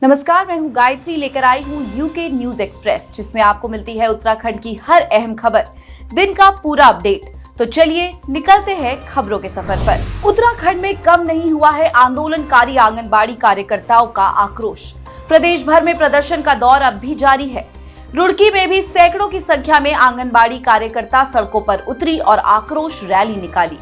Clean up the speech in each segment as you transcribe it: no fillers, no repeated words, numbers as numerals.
नमस्कार, मैं हूं गायत्री, लेकर आई हूं यूके न्यूज एक्सप्रेस, जिसमें आपको मिलती है उत्तराखंड की हर अहम खबर, दिन का पूरा अपडेट। तो चलिए निकलते हैं खबरों के सफर पर। उत्तराखंड में कम नहीं हुआ है आंदोलनकारी आंगनबाड़ी कार्यकर्ताओं का आक्रोश। प्रदेश भर में प्रदर्शन का दौर अब भी जारी है। रुड़की में भी सैकड़ों की संख्या में आंगनबाड़ी कार्यकर्ता सड़कों पर उतरी और आक्रोश रैली निकाली।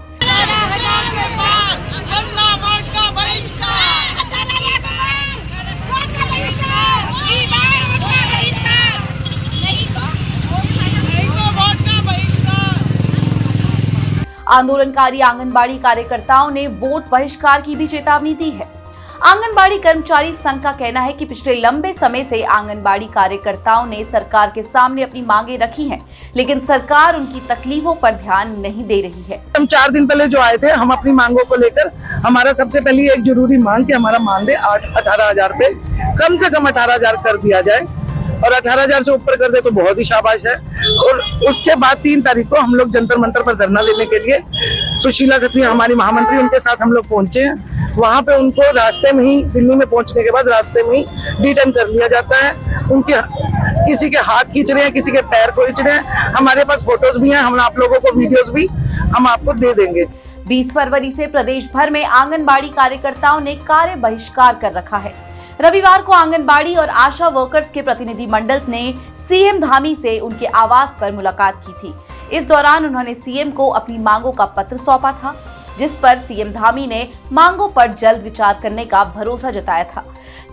आंदोलनकारी आंगनबाड़ी कार्यकर्ताओं ने वोट बहिष्कार की भी चेतावनी दी है। आंगनबाड़ी कर्मचारी संघ का कहना है कि पिछले लंबे समय से आंगनबाड़ी कार्यकर्ताओं ने सरकार के सामने अपनी मांगे रखी हैं, लेकिन सरकार उनकी तकलीफों पर ध्यान नहीं दे रही है। हम 4 दिन पहले जो आए थे, हम अपनी मांगों को लेकर, हमारा सबसे पहली एक जरूरी मांग कि हमारा मानदेय 18,000 पे कम से कम 18,000 कर दिया जाए, और 18,000 से ऊपर कर दे तो बहुत ही शाबाश है। और उसके बाद 3 तारीख को हम लोग जंतर मंतर पर धरना देने के लिए सुशीला खत्री हमारी महामंत्री, उनके साथ हम लोग पहुंचे हैं। वहां पे उनको रास्ते में ही, दिल्ली में पहुंचने के बाद रास्ते में ही डिटेन कर लिया जाता है। उनके किसी के हाथ खींच रहे हैं, किसी के पैर खींच रहे हैं। हमारे पास फोटोज भी हैं, हम आप लोगों को वीडियोज भी हम आपको दे देंगे। 20 फरवरी से प्रदेश भर में आंगनबाड़ी कार्यकर्ताओं ने कार्य बहिष्कार कर रखा है। रविवार को आंगनबाड़ी और आशा वर्कर्स के प्रतिनिधि मंडल ने सीएम धामी से उनके आवास पर मुलाकात की थी। इस दौरान उन्होंने सीएम को अपनी मांगों का पत्र सौंपा था, जिस पर सीएम धामी ने मांगों पर जल्द विचार करने का भरोसा जताया था।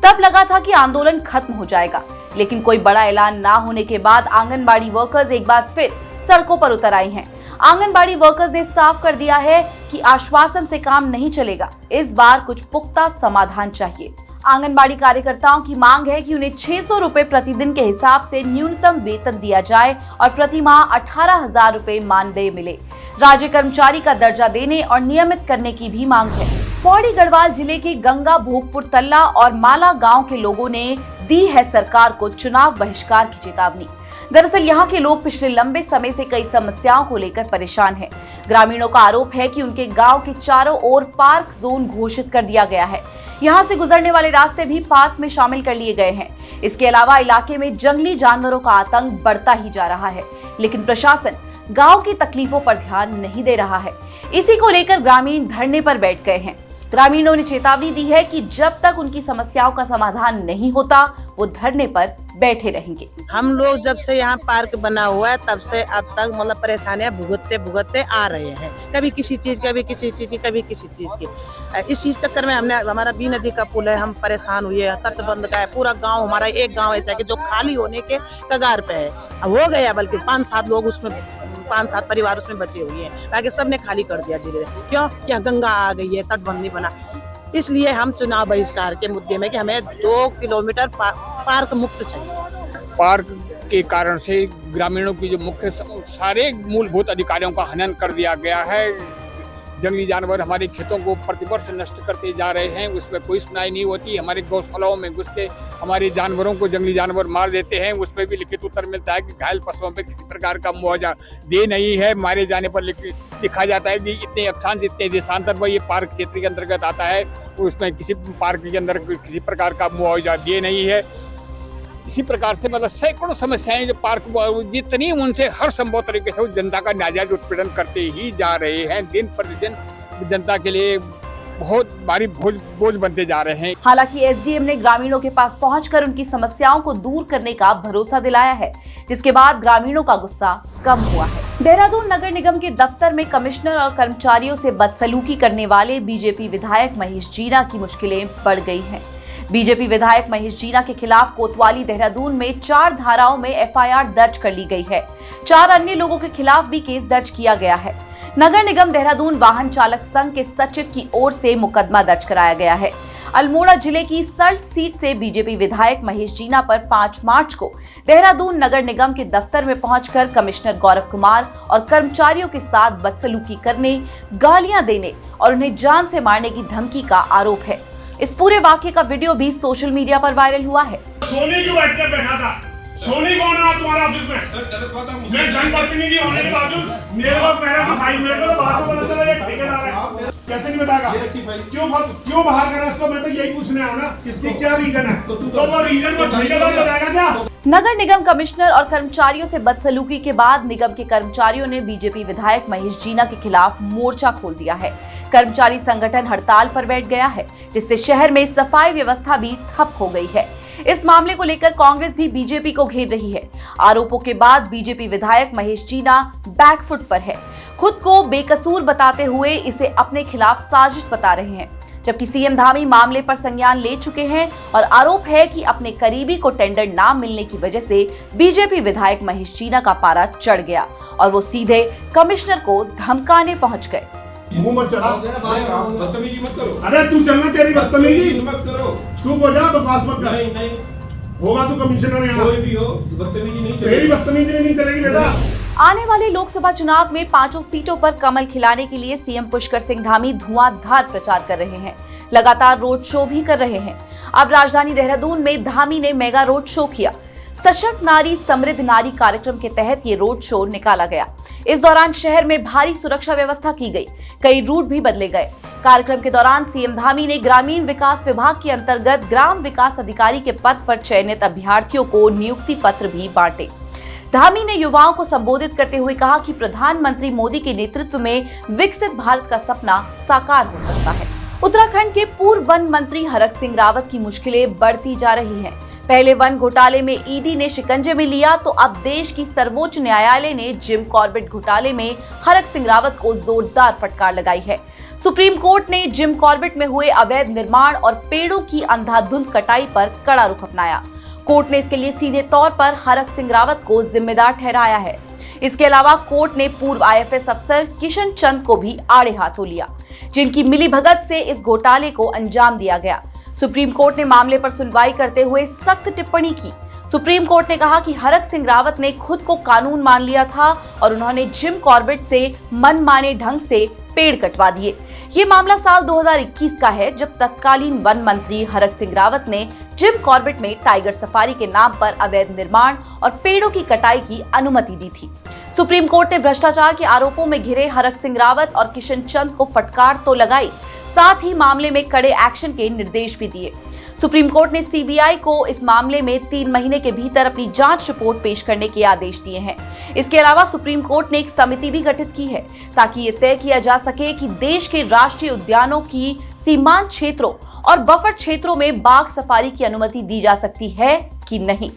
तब लगा था कि आंदोलन खत्म हो जाएगा, लेकिन कोई बड़ा ऐलान ना होने के बाद आंगनबाड़ी वर्कर्स एक बार फिर सड़कों पर उतर आई हैं। आंगनबाड़ी वर्कर्स ने साफ कर दिया है कि आश्वासन से काम नहीं चलेगा, इस बार कुछ पुख्ता समाधान चाहिए। आंगनबाड़ी कार्यकर्ताओं की मांग है कि उन्हें 600 रुपए प्रतिदिन के हिसाब से न्यूनतम वेतन दिया जाए और प्रति माह 18,000 रुपए मानदेय मिले। राज्य कर्मचारी का दर्जा देने और नियमित करने की भी मांग है। पौड़ी गढ़वाल जिले के गंगा, भोगपुर, तल्ला और माला गांव के लोगों ने दी है सरकार को चुनाव बहिष्कार की चेतावनी। दरअसल यहाँ के लोग पिछले लंबे समय से कई समस्याओं को लेकर परेशान हैं। ग्रामीणों का आरोप है कि उनके गांव के चारों ओर पार्क जोन घोषित कर दिया गया है। यहाँ से गुजरने वाले रास्ते भी पार्क में शामिल कर लिए गए हैं। इसके अलावा इलाके में जंगली जानवरों का आतंक बढ़ता ही जा रहा है, लेकिन प्रशासन गांव की तकलीफों पर ध्यान नहीं दे रहा है। इसी को लेकर ग्रामीण धरने पर बैठ गए हैं। ग्रामीणों ने चेतावनी दी है कि जब तक उनकी समस्याओं का समाधान नहीं होता, वो धरने पर बैठे रहेंगे। हम लोग जब से यहाँ पार्क बना हुआ है तब से अब तक मतलब परेशानियां भुगतते आ रहे हैं। कभी किसी चीज की, कभी किसी चीज की, कभी किसी चीज की। इसी चक्कर में हमने, हमारा बी नदी का पुल है, हम परेशान हुए हैं। तटबंध का है पूरा गांव, हमारा एक गांव ऐसा है कि जो खाली होने के कगार पे है, हो गया, बल्कि 5-7 लोग उसमें, 5-7 परिवार उसमें बचे हुए हैं, ताकि सबने खाली कर दिया धीरे धीरे। क्यों? यहाँ गंगा आ गई है, तटबंध नहीं बना। इसलिए हम चुनाव बहिष्कार के मुद्दे में कि हमें 2 किलोमीटर पार्क मुक्त चाहिए। पार्क के कारण से ग्रामीणों की जो मुख्य सारे मूलभूत अधिकारियों का हनन कर दिया गया है। जंगली जानवर हमारे खेतों को प्रतिवर्ष नष्ट करते जा रहे हैं, उसमें कोई सुनाई नहीं होती। हमारे गौशालाओं में घुस के हमारे जानवरों को जंगली जानवर मार देते हैं, उसमें भी लिखित उत्तर मिलता है कि घायल पशुओं पे किसी प्रकार का मुआवजा दे नहीं है। मारे जाने पर लिखा जाता है कि इतने अक्षांश, इतने देशांतर पर ये पार्क क्षेत्र के अंतर्गत आता है, उसमें किसी पार्क के अंदर किसी प्रकार का मुआवजा दे नहीं है। इसी प्रकार से मतलब सैकड़ों समस्याएं जो पार्क जितनी उनसे हर संभव तरीके से जनता का नाजायज उत्पीड़न करते ही जा रहे हैं। दिन प्रतिदिन जनता के लिए बहुत भारी बोझ बनते जा रहे हैं। हालांकि एसडीएम ने ग्रामीणों के पास पहुंचकर उनकी समस्याओं को दूर करने का भरोसा दिलाया है, जिसके बाद ग्रामीणों का गुस्सा कम हुआ है। देहरादून नगर निगम के दफ्तर में कमिश्नर और कर्मचारियों से बदसलूकी करने वाले बीजेपी विधायक महेश जीना की मुश्किलें बढ़ गई हैं। बीजेपी विधायक महेश जीना के खिलाफ कोतवाली देहरादून में 4 धाराओं में एफआईआर दर्ज कर ली गई है। 4 अन्य लोगों के खिलाफ भी केस दर्ज किया गया है। नगर निगम देहरादून वाहन चालक संघ के सचिव की ओर से मुकदमा दर्ज कराया गया है। अल्मोड़ा जिले की सल्ट सीट से बीजेपी विधायक महेश जीना पर 5 मार्च को देहरादून नगर निगम के दफ्तर में पहुंचकर कमिश्नर गौरव कुमार और कर्मचारियों के साथ बदसलूकी करने, गालियां देने और उन्हें जान से मारने की धमकी का आरोप है। इस पूरे वाकये का वीडियो भी सोशल मीडिया पर वायरल हुआ है। सोनी क्यों बैठ कर बैठा था? सोनी कौन है तुम्हारे ऑफिस में? मैं जनप्रतिनिधि होने के बावजूद मेरे को भाई मेरे को तो बात को पता चला ये ठेकेदार है, कैसे नहीं बताएगा? क्यों बाहर करा इसको? मैं तो यही पूछने आया ना कि क्या रीजन है, तो वो रीजन को ठेकेदार बताएगा क्या? नगर निगम कमिश्नर और कर्मचारियों से बदसलूकी के बाद निगम के कर्मचारियों ने बीजेपी विधायक महेश जीना के खिलाफ मोर्चा खोल दिया है। कर्मचारी संगठन हड़ताल पर बैठ गया है, जिससे शहर में सफाई व्यवस्था भी ठप हो गई है। इस मामले को लेकर कांग्रेस भी बीजेपी को घेर रही है। आरोपों के बाद बीजेपी विधायक महेश जीना बैकफुट पर है। खुद को बेकसूर बताते हुए इसे अपने खिलाफ साजिश बता रहे हैं, जबकि सीएम धामी मामले पर संज्ञान ले चुके हैं और आरोप है कि अपने करीबी को टेंडर ना मिलने की वजह से बीजेपी विधायक महेश जीना का पारा चढ़ गया और वो सीधे कमिश्नर को धमकाने पहुंच गए। मुंह मत चला, बदतमीजी मत करो। अरे तू चलना, तेरी बदतमीजी मत करो, चुप हो जा, बकवास मत कर। नहीं होगा तू कमिश्नर यहाँ, कोई भी हो, बदतमीजी नहीं चलेगी। मेरी बदतमीजी नहीं चलेगी बेटा। आने वाले लोकसभा चुनाव में 5 सीटों पर कमल खिलाने के लिए सीएम पुष्कर सिंह धामी धुआंधार प्रचार कर रहे हैं। लगातार रोड शो भी कर रहे हैं। अब राजधानी देहरादून में धामी ने मेगा रोड शो किया। सशक्त नारी समृद्ध नारी कार्यक्रम के तहत ये रोड शो निकाला गया। इस दौरान शहर में भारी सुरक्षा व्यवस्था की गई, कई रूट भी बदले गए। कार्यक्रम के दौरान सीएम धामी ने ग्रामीण विकास विभाग के अंतर्गत ग्राम विकास अधिकारी के पद पर चयनित अभ्यर्थियों को नियुक्ति पत्र भी बांटे। धामी ने युवाओं को संबोधित करते हुए कहा कि प्रधानमंत्री मोदी के नेतृत्व में विकसित भारत का सपना साकार हो सकता है। उत्तराखंड के पूर्व वन मंत्री हरक सिंह रावत की मुश्किलें बढ़ती जा रही हैं। पहले वन घोटाले में ईडी ने शिकंजे में लिया, तो अब देश की सर्वोच्च न्यायालय ने जिम कॉर्बेट घोटाले में हरक सिंह रावत को जोरदार फटकार लगाई है। सुप्रीम कोर्ट ने जिम कॉर्बेट में हुए अवैध निर्माण और पेड़ों की अंधाधुंध कटाई पर कड़ा रुख अपनाया। कोर्ट ने इसके लिए सीधे तौर पर हरक सिंह रावत को जिम्मेदार ठहराया है। इसके अलावा कोर्ट ने पूर्व आईएफएस अफसर किशन चंद को भी आड़े हाथों लिया, जिनकी मिलीभगत से इस घोटाले को अंजाम दिया गया। सुप्रीम कोर्ट ने मामले पर सुनवाई करते हुए सख्त टिप्पणी की। सुप्रीम कोर्ट ने कहा कि हरक सिंह रावत ने खुद को कानून मान लिया था और उन्होंने जिम कॉर्बेट से मनमाने ढंग से पेड़ कटवा दिए। ये मामला साल 2021 का है, जब तत्कालीन वन मंत्री हरक सिंह रावत ने जिम कॉर्बेट में टाइगर सफारी के नाम पर अवैध निर्माण और पेड़ों की कटाई की अनुमति दी थी। सुप्रीम कोर्ट ने भ्रष्टाचार के आरोपों में घिरे हरक सिंह रावत और किशन चंद को फटकार तो लगाई, साथ ही मामले में कड़े एक्शन के निर्देश भी दिए। सुप्रीम कोर्ट ने सीबीआई को इस मामले में 3 महीने के भीतर अपनी जांच रिपोर्ट पेश करने के आदेश दिए हैं। इसके अलावा सुप्रीम कोर्ट ने एक समिति भी गठित की है, ताकि ये तय किया जा सके कि देश के राष्ट्रीय उद्यानों की सीमांत क्षेत्रों और बफर क्षेत्रों में बाघ सफारी की अनुमति दी जा सकती है कि नहीं।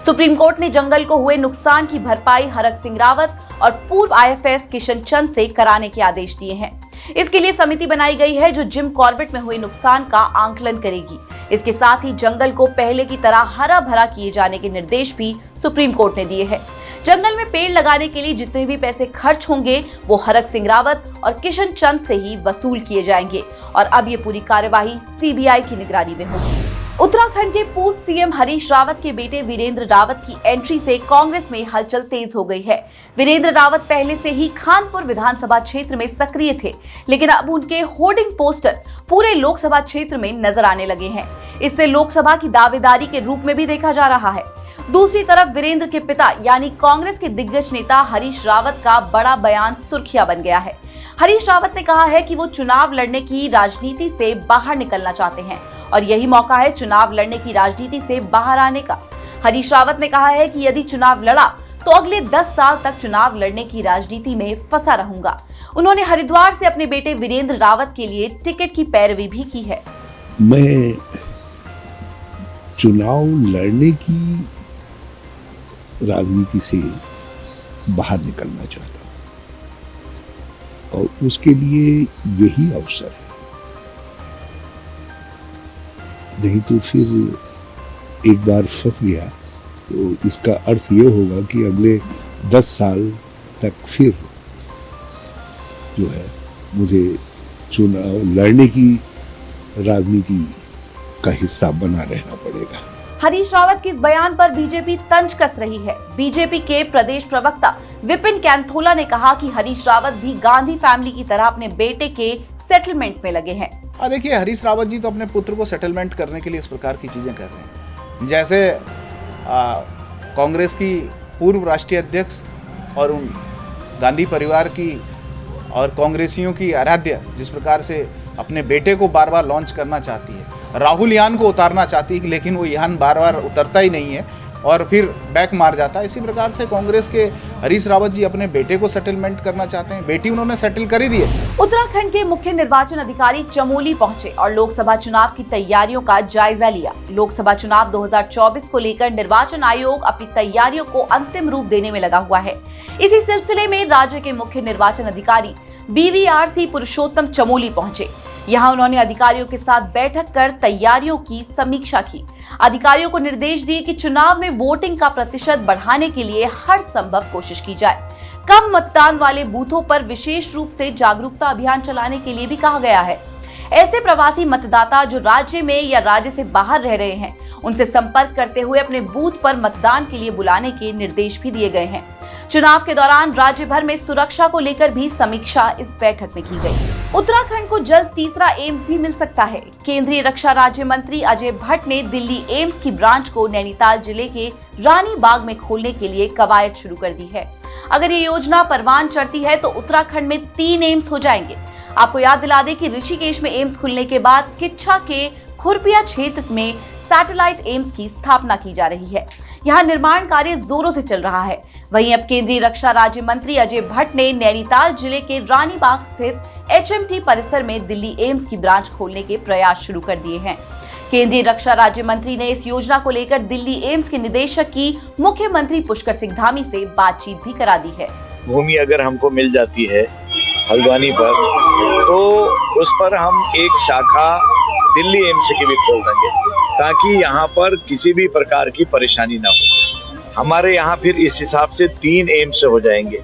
सुप्रीम कोर्ट ने जंगल को हुए नुकसान की भरपाई हरक सिंह रावत और पूर्व आईएफएस किशन चंद से कराने के आदेश दिए हैं। इसके लिए समिति बनाई गई है, जो जिम कॉर्बेट में हुए नुकसान का आंकलन करेगी। इसके साथ ही जंगल को पहले की तरह हरा भरा किए जाने के निर्देश भी सुप्रीम कोर्ट ने दिए हैं। जंगल में पेड़ लगाने के लिए जितने भी पैसे खर्च होंगे, वो हरक सिंह रावत और किशन चंद से ही वसूल किए जाएंगे और अब ये पूरी कार्यवाही सीबीआई की निगरानी में होगी। उत्तराखंड के पूर्व सीएम हरीश रावत के बेटे वीरेंद्र रावत की एंट्री से कांग्रेस में हलचल तेज हो गई है। वीरेंद्र रावत पहले से ही खानपुर विधानसभा क्षेत्र में सक्रिय थे, लेकिन अब उनके होर्डिंग पोस्टर पूरे लोकसभा क्षेत्र में नजर आने लगे हैं। इससे लोकसभा की दावेदारी के रूप में भी देखा जा रहा है। दूसरी तरफ वीरेंद्र के पिता यानी कांग्रेस के दिग्गज नेता हरीश रावत का बड़ा बयान सुर्खियां बन गया है। हरीश रावत ने कहा है कि वो चुनाव लड़ने की राजनीति से बाहर निकलना चाहते हैं और यही मौका है चुनाव लड़ने की राजनीति से बाहर आने का। हरीश रावत ने कहा है कि यदि चुनाव लड़ा तो अगले 10 साल तक चुनाव लड़ने की राजनीति में फंसा रहूंगा। उन्होंने हरिद्वार से अपने बेटे वीरेंद्र रावत के लिए टिकट की पैरवी भी की है। मैं चुनाव लड़ने की राजनीति से बाहर निकलना चाहता हूं और उसके लिए यही अवसर है, नहीं तो फिर एक बार फंस गया तो इसका अर्थ ये होगा कि अगले 10 साल तक फिर जो है मुझे चुनाव लड़ने की राजनीति का हिस्सा बना रहना पड़ेगा। हरीश रावत के इस बयान पर बीजेपी तंज कस रही है। बीजेपी के प्रदेश प्रवक्ता विपिन कैंथोला ने कहा कि हरीश रावत भी गांधी फैमिली की तरह अपने बेटे के सेटलमेंट में लगे हैं। देखिए, हरीश रावत जी तो अपने पुत्र को सेटलमेंट करने के लिए इस प्रकार की चीजें कर रहे हैं। जैसे कांग्रेस की पूर्व राष्ट्रीय अध्यक्ष और उन गांधी परिवार की और कांग्रेसियों की आराध्य जिस प्रकार से अपने बेटे को बार बार लॉन्च करना चाहती है, राहुल यान को उतारना चाहती है लेकिन वो यान बार बार उतरता ही नहीं है और फिर बैक मार जाता है। इसी प्रकार से कांग्रेस के हरीश रावत जी अपने बेटे को सेटलमेंट करना चाहते हैं, बेटी उन्होंने सेटल कर ही दी है। उत्तराखंड के मुख्य निर्वाचन अधिकारी चमोली पहुंचे और लोकसभा चुनाव की तैयारियों का जायजा लिया। लोकसभा चुनाव 2024 को लेकर निर्वाचन आयोग अपनी तैयारियों को अंतिम रूप देने में लगा हुआ है। इसी सिलसिले में राज्य के मुख्य निर्वाचन अधिकारी BVRC पुरुषोत्तम चमोली पहुंचे। यहां उन्होंने अधिकारियों के साथ बैठक कर तैयारियों की समीक्षा की। अधिकारियों को निर्देश दिए कि चुनाव में वोटिंग का प्रतिशत बढ़ाने के लिए हर संभव कोशिश की जाए। कम मतदान वाले बूथों पर विशेष रूप से जागरूकता अभियान चलाने के लिए भी कहा गया है। ऐसे प्रवासी मतदाता जो राज्य में या राज्य से बाहर रह रहे हैं, उनसे संपर्क करते हुए अपने बूथ पर मतदान के लिए बुलाने के निर्देश भी दिए गए हैं। चुनाव के दौरान राज्य भर में सुरक्षा को लेकर भी समीक्षा इस बैठक में की गई। उत्तराखंड को जल्द तीसरा एम्स भी मिल सकता है। केंद्रीय रक्षा राज्य मंत्री अजय भट्ट ने दिल्ली एम्स की ब्रांच को नैनीताल जिले के रानी बाग में खोलने के लिए कवायद शुरू कर दी है। अगर ये योजना परवान चढ़ती है तो उत्तराखंड में 3 एम्स हो जाएंगे। आपको याद दिला दें कि ऋषिकेश में एम्स खुलने के बाद किच्छा के खुरपिया क्षेत्र में सैटेलाइट एम्स की स्थापना की जा रही है। यहाँ निर्माण कार्य जोरों से चल रहा है। वहीं अब केंद्रीय रक्षा राज्य मंत्री अजय भट्ट ने नैनीताल जिले के रानीबाग स्थित HMT परिसर में दिल्ली एम्स की ब्रांच खोलने के प्रयास शुरू कर दिए हैं। केंद्रीय रक्षा राज्य मंत्री ने इस योजना को लेकर दिल्ली एम्स के निदेशक की मुख्यमंत्री पुष्कर सिंह धामी से बातचीत भी करा दी है। भूमि अगर हमको मिल जाती है हल्द्वानी पर, तो उस पर हम एक शाखा दिल्ली एम्स की भी खोल देंगे ताकि यहाँ पर किसी भी प्रकार की परेशानी ना हो। हमारे यहाँ फिर इस हिसाब से 3 एम्स हो जाएंगे,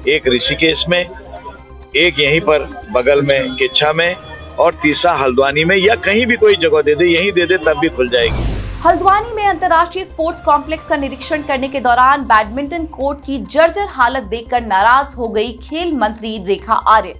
एक ऋषिकेश में, एक यहीं पर बगल में किच्छा में और तीसरा हल्द्वानी में, या कहीं भी कोई जगह दे दे, यहीं दे दे तब भी खुल जाएगी। हल्द्वानी में अंतर्राष्ट्रीय स्पोर्ट्स कॉम्प्लेक्स का निरीक्षण करने के दौरान बैडमिंटन कोर्ट की जर्जर हालत देखकर नाराज हो गई खेल मंत्री रेखा आर्य।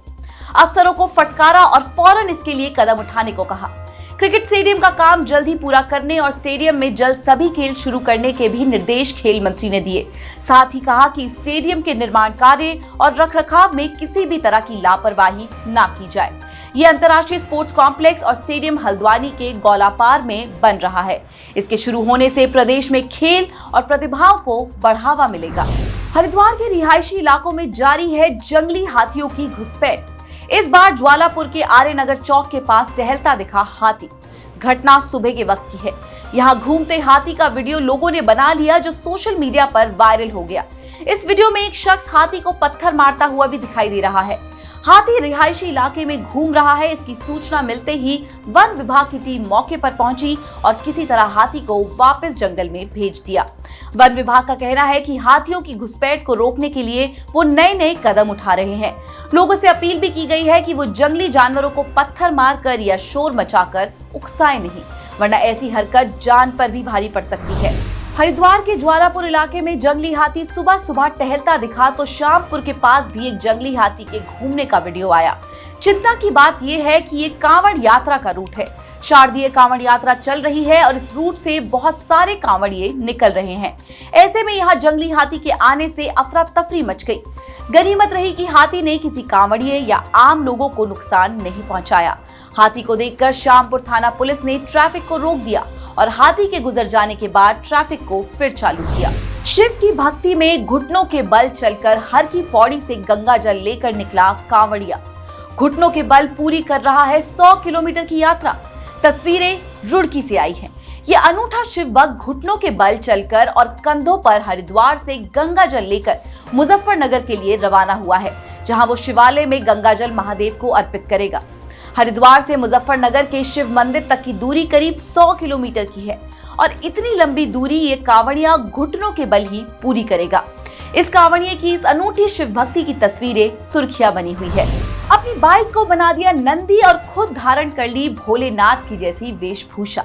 अफसरों को फटकारा और फौरन इसके लिए कदम उठाने को कहा। क्रिकेट स्टेडियम का काम जल्द ही पूरा करने और स्टेडियम में जल्द सभी खेल शुरू करने के भी निर्देश खेल मंत्री ने दिए। साथ ही कहा कि स्टेडियम के निर्माण कार्य और रखरखाव में किसी भी तरह की लापरवाही न की जाए। ये अंतर्राष्ट्रीय स्पोर्ट्स कॉम्प्लेक्स और स्टेडियम हल्द्वानी के गौलापार में बन रहा है। इसके शुरू होने से प्रदेश में खेल और प्रतिभाओं को बढ़ावा मिलेगा। हरिद्वार के रिहायशी इलाकों में जारी है जंगली हाथियों की घुसपैठ। इस बार ज्वालापुर के आर्यनगर चौक के पास टहलता दिखा हाथी। घटना सुबह के वक्त की है। यहाँ घूमते हाथी का वीडियो लोगों ने बना लिया जो सोशल मीडिया पर वायरल हो गया। इस वीडियो में एक शख्स हाथी को पत्थर मारता हुआ भी दिखाई दे रहा है। हाथी रिहायशी इलाके में घूम रहा है। इसकी सूचना मिलते ही वन विभाग की टीम मौके पर पहुंची और किसी तरह हाथी को वापस जंगल में भेज दिया। वन विभाग का कहना है कि हाथियों की घुसपैठ को रोकने के लिए वो नए कदम उठा रहे हैं। लोगों से अपील भी की गई है कि वो जंगली जानवरों को पत्थर मारकर या शोर मचाकर उकसाएं नहीं, वरना ऐसी हरकत जान पर भी भारी पड़ सकती है। हरिद्वार के ज्वालापुर इलाके में जंगली हाथी सुबह सुबह टहलता दिखा तो श्यामपुर के पास भी एक जंगली हाथी के घूमने का वीडियो आया। चिंता की बात यह है कि ये कांवड़ यात्रा का रूट है। शारदीय कांवड़ यात्रा चल रही है और इस रूट से बहुत सारे कांवड़िए निकल रहे हैं। ऐसे में यहाँ जंगली हाथी के आने से अफरा तफरी मच गई। गनीमत रही कि हाथी ने किसी कांवड़िए या आम लोगों को नुकसान नहीं पहुंचाया। हाथी को देखकर श्यामपुर थाना पुलिस ने ट्रैफिक को रोक दिया और हाथी के गुजर जाने के बाद ट्रैफिक को फिर चालू किया। शिव की भक्ति में घुटनों के बल चलकर हर की पौड़ी से गंगा जल लेकर निकला कांवड़िया। घुटनों के बल पूरी कर रहा है 100 किलोमीटर की यात्रा। तस्वीरें रुड़की से आई हैं। ये अनूठा शिव भक्त घुटनों के बल चलकर और कंधों पर हरिद्वार से गंगा जल लेकर मुजफ्फरनगर के लिए रवाना हुआ है, जहां वो शिवालय में गंगा जल महादेव को अर्पित करेगा। हरिद्वार से मुजफ्फरनगर के शिव मंदिर तक की दूरी करीब 100 किलोमीटर की है और इतनी लंबी दूरी ये कांवड़िया घुटनों के बल ही पूरी करेगा। इस कांवड़िए की इस अनूठी शिव भक्ति की तस्वीरें सुर्खियां बनी हुई है। अपनी बाइक को बना दिया नंदी और खुद धारण कर ली भोलेनाथ की जैसी वेशभूषा।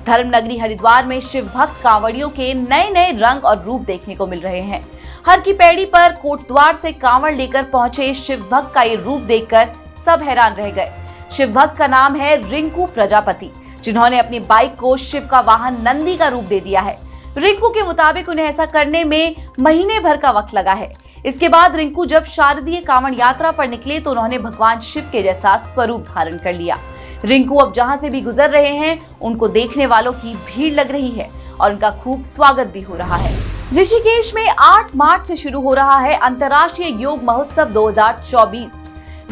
धर्मनगरी हरिद्वार में शिव भक्त कांवड़ियों के नए रंग और रूप देखने को मिल रहे हैं। हर की पैड़ी पर कोटद्वार से कांवड़ लेकर पहुंचे शिव भक्त का ये रूप देखकर सब हैरान रह गए। शिव भक्त का नाम है रिंकू प्रजापति, जिन्होंने अपनी बाइक को शिव का वाहन नंदी का रूप दे दिया है। रिंकू के मुताबिक उन्हें ऐसा करने में महीने भर का वक्त लगा है। इसके बाद रिंकू जब शारदीय कांवड़ यात्रा पर निकले तो उन्होंने भगवान शिव के जैसा स्वरूप धारण कर लिया। रिंकू अब जहां से भी गुजर रहे हैं उनको देखने वालों की भीड़ लग रही है और उनका खूब स्वागत भी हो रहा है। ऋषिकेश में 8 मार्च से शुरू हो रहा है अंतर्राष्ट्रीय योग महोत्सव 2024।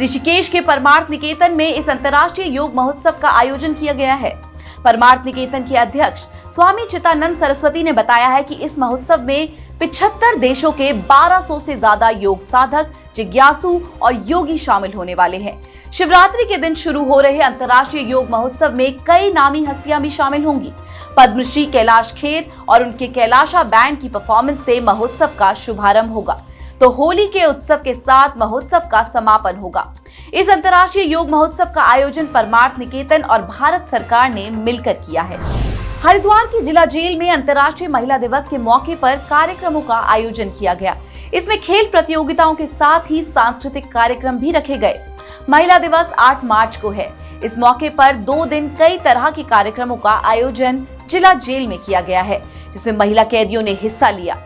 ऋषिकेश के परमार्थ निकेतन में इस अंतर्राष्ट्रीय योग महोत्सव का आयोजन किया गया है। परमार्थ निकेतन के अध्यक्ष स्वामी चितानंद सरस्वती ने बताया है कि इस महोत्सव में 75 देशों के 1200 से ज्यादा योग साधक, जिज्ञासु और योगी शामिल होने वाले हैं। शिवरात्रि के दिन शुरू हो रहे अंतर्राष्ट्रीय योग महोत्सव में कई नामी हस्तियां भी शामिल होंगी। पद्मश्री कैलाश खेर और उनके कैलाशा बैंड की परफॉर्मेंस से महोत्सव का शुभारंभ होगा, तो होली के उत्सव के साथ महोत्सव का समापन होगा। इस अंतर्राष्ट्रीय योग महोत्सव का आयोजन परमार्थ निकेतन और भारत सरकार ने मिलकर किया है। हरिद्वार की जिला जेल में अंतर्राष्ट्रीय महिला दिवस के मौके पर कार्यक्रमों का आयोजन किया गया। इसमें खेल प्रतियोगिताओं के साथ ही सांस्कृतिक कार्यक्रम भी रखे गए। महिला दिवस 8 मार्च को है। इस मौके पर 2 दिन कई तरह के कार्यक्रमों का आयोजन जिला जेल में किया गया है, जिसमें महिला कैदियों ने हिस्सा लिया।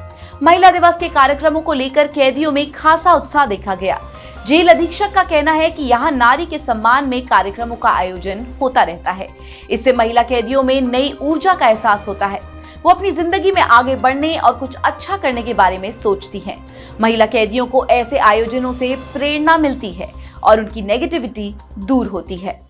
महिला दिवस के कार्यक्रमों को लेकर कैदियों में खासा उत्साह देखा गया। जेल अधीक्षक का कहना है कि यहाँ नारी के सम्मान में कार्यक्रमों का आयोजन होता रहता है। इससे महिला कैदियों में नई ऊर्जा का एहसास होता है। वो अपनी जिंदगी में आगे बढ़ने और कुछ अच्छा करने के बारे में सोचती हैं। महिला कैदियों को ऐसे आयोजनों से प्रेरणा मिलती है और उनकी नेगेटिविटी दूर होती है।